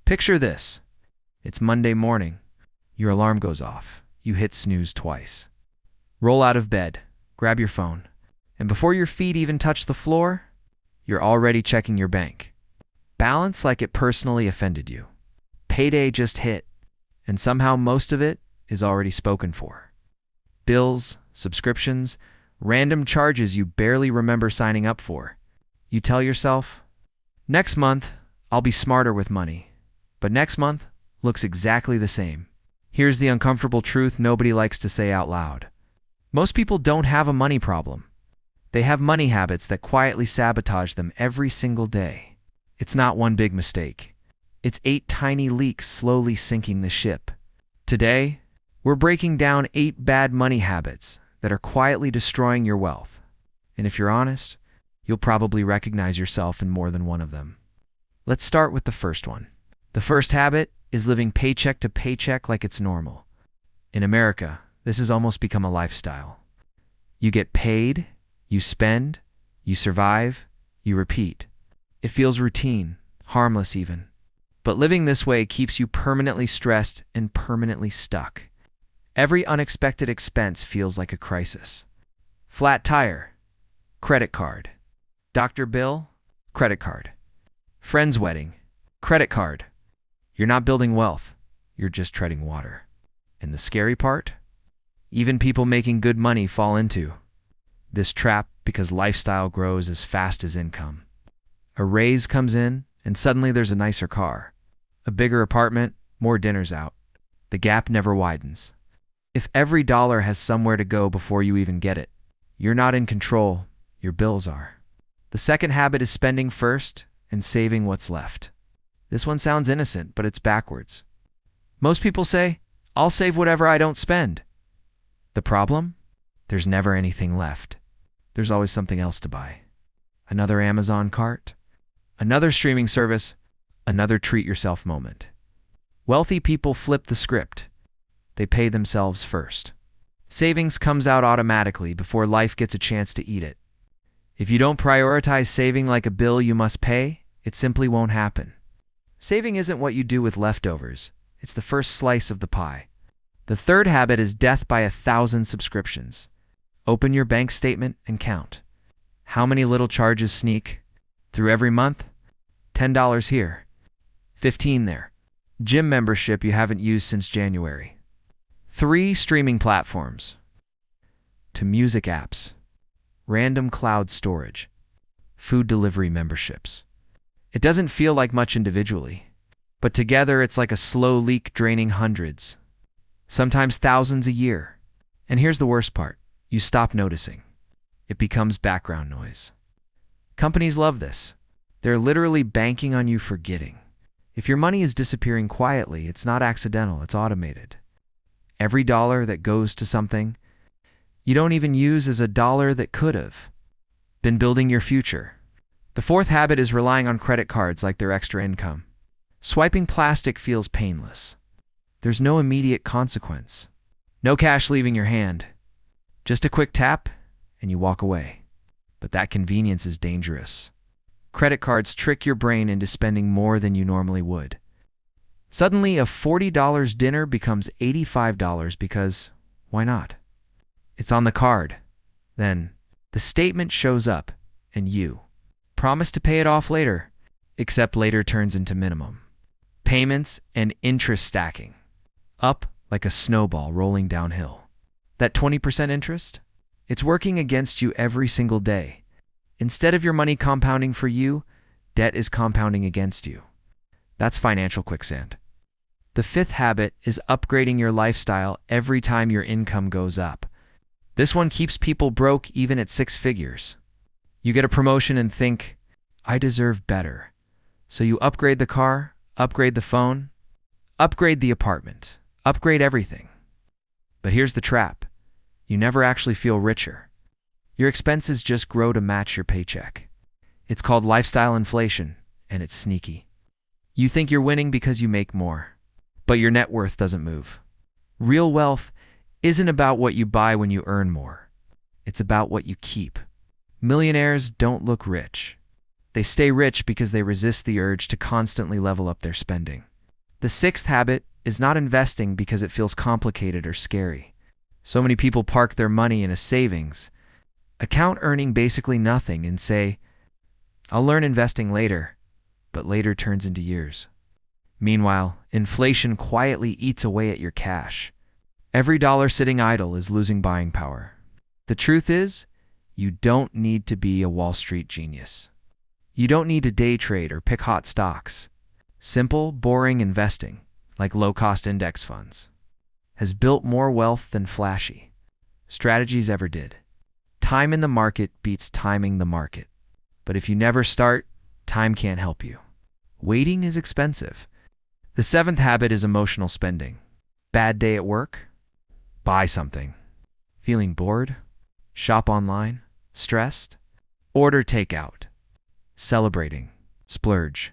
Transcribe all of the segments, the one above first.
Picture this. It's Monday morning. Your alarm goes off. You hit snooze twice. Roll out of bed, grab your phone, and before your feet even touch the floor, you're already checking your bank. Balance like it personally offended you. Payday just hit, and somehow most of it is already spoken for. Bills, subscriptions, random charges you barely remember signing up for. You tell yourself, next month, I'll be smarter with money. But next month looks exactly the same. Here's the uncomfortable truth nobody likes to say out loud. Most people don't have a money problem. They have money habits that quietly sabotage them every single day. It's not one big mistake. It's 8 tiny leaks slowly sinking the ship. Today, we're breaking down 8 bad money habits that are quietly destroying your wealth. And if you're honest, you'll probably recognize yourself in more than one of them. Let's start with the first one. The first habit is living paycheck to paycheck like it's normal. In America, this has almost become a lifestyle. You get paid, you spend, you survive, you repeat. It feels routine, harmless even. But living this way keeps you permanently stressed and permanently stuck. Every unexpected expense feels like a crisis. Flat tire, credit card. Doctor bill, credit card. Friend's wedding, credit card. You're not building wealth, you're just treading water. And the scary part? Even people making good money fall into this trap because lifestyle grows as fast as income. A raise comes in, and suddenly there's a nicer car. A bigger apartment, more dinners out. The gap never widens. If every dollar has somewhere to go before you even get it, you're not in control, your bills are. The second habit is spending first and saving what's left. This one sounds innocent, but it's backwards. Most people say, I'll save whatever I don't spend. The problem? There's never anything left. There's always something else to buy. Another Amazon cart, another streaming service, another treat-yourself moment. Wealthy people flip the script. They pay themselves first. Savings comes out automatically before life gets a chance to eat it. If you don't prioritize saving like a bill you must pay, it simply won't happen. Saving isn't what you do with leftovers. It's the first slice of the pie. The third habit is death by 1,000 subscriptions. Open your bank statement and count. How many little charges sneak through every month? $10 here, $15 there. Gym membership you haven't used since January. 3 streaming platforms. To music apps. Random cloud storage. Food delivery memberships. It doesn't feel like much individually, but together it's like a slow leak draining hundreds, sometimes thousands a year. And here's the worst part. You stop noticing. It becomes background noise. Companies love this. They're literally banking on you forgetting. If your money is disappearing quietly, it's not accidental, it's automated. Every dollar that goes to something you don't even use is a dollar that could have been building your future. The fourth habit is relying on credit cards like they're extra income. Swiping plastic feels painless. There's no immediate consequence. No cash leaving your hand. Just a quick tap, and you walk away. But that convenience is dangerous. Credit cards trick your brain into spending more than you normally would. Suddenly, a $40 dinner becomes $85 because, why not? It's on the card. Then, the statement shows up, and you promise to pay it off later, except later turns into minimum. Payments and interest stacking. Up like a snowball rolling downhill. That 20% interest? It's working against you every single day. Instead of your money compounding for you, debt is compounding against you. That's financial quicksand. The fifth habit is upgrading your lifestyle every time your income goes up. This one keeps people broke even at 6 figures. You get a promotion and think, I deserve better. So you upgrade the car, upgrade the phone, upgrade the apartment, upgrade everything. But here's the trap. You never actually feel richer. Your expenses just grow to match your paycheck. It's called lifestyle inflation, and it's sneaky. You think you're winning because you make more, but your net worth doesn't move. Real wealth isn't about what you buy when you earn more. It's about what you keep. Millionaires don't look rich. They stay rich because they resist the urge to constantly level up their spending. The sixth habit is not investing because it feels complicated or scary. So many people park their money in a savings account earning basically nothing and say, "I'll learn investing later," but later turns into years. Meanwhile, inflation quietly eats away at your cash. Every dollar sitting idle is losing buying power. The truth is, you don't need to be a Wall Street genius. You don't need to day trade or pick hot stocks. Simple, boring investing, like low-cost index funds, has built more wealth than flashy strategies ever did. Time in the market beats timing the market. But if you never start, time can't help you. Waiting is expensive. The seventh habit is emotional spending. Bad day at work? Buy something. Feeling bored? Shop online? Stressed? Order takeout. Celebrating? Splurge.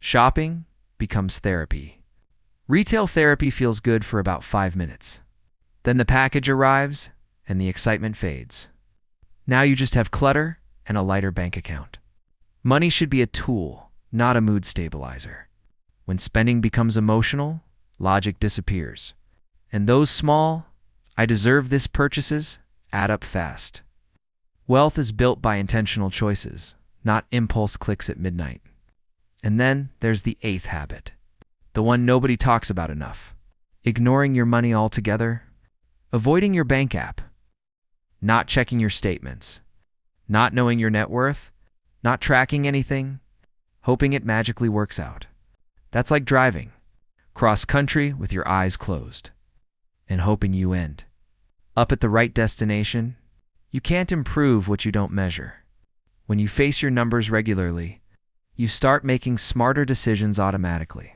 Shopping becomes therapy. Retail therapy feels good for about 5 minutes. Then the package arrives and the excitement fades. Now you just have clutter and a lighter bank account. Money should be a tool, not a mood stabilizer. When spending becomes emotional, logic disappears. And those small, "I deserve this" purchases add up fast. Wealth is built by intentional choices, not impulse clicks at midnight. And then there's the eighth habit, the one nobody talks about enough. Ignoring your money altogether, avoiding your bank app, not checking your statements, not knowing your net worth, not tracking anything, hoping it magically works out. That's like driving cross country with your eyes closed and hoping you end up at the right destination. You can't improve what you don't measure. When you face your numbers regularly, you start making smarter decisions automatically.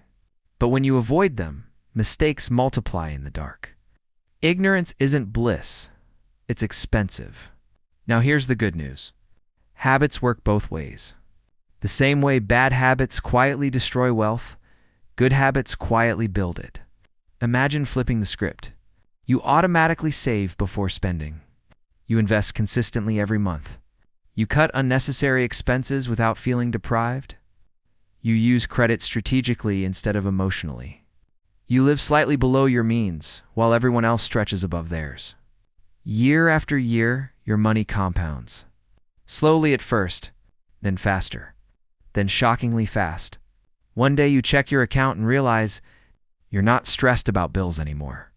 But when you avoid them, mistakes multiply in the dark. Ignorance isn't bliss, it's expensive. Now here's the good news. Habits work both ways. The same way bad habits quietly destroy wealth, good habits quietly build it. Imagine flipping the script. You automatically save before spending. You invest consistently every month. You cut unnecessary expenses without feeling deprived. You use credit strategically instead of emotionally. You live slightly below your means while everyone else stretches above theirs. Year after year, your money compounds. Slowly at first, then faster, then shockingly fast. One day you check your account and realize you're not stressed about bills anymore.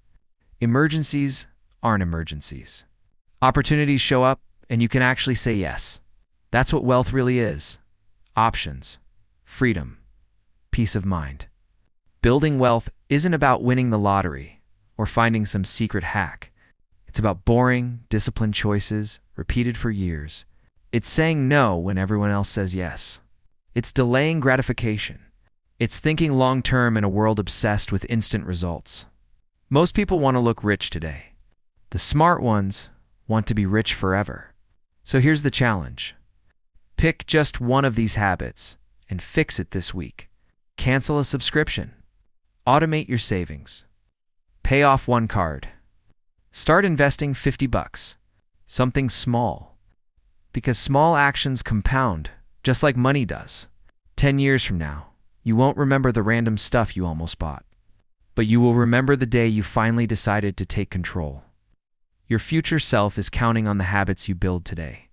Emergencies aren't emergencies. Opportunities show up and you can actually say yes. That's what wealth really is. Options, freedom, peace of mind. Building wealth isn't about winning the lottery or finding some secret hack. It's about boring, disciplined choices repeated for years. It's saying no when everyone else says yes. It's delaying gratification. It's thinking long-term in a world obsessed with instant results. Most people want to look rich today. The smart ones want to be rich forever. So here's the challenge. Pick just one of these habits and fix it this week. Cancel a subscription. Automate your savings. Pay off one card. Start investing $50. Something small. Because small actions compound, just like money does. 10 years from now, you won't remember the random stuff you almost bought. But you will remember the day you finally decided to take control. Your future self is counting on the habits you build today.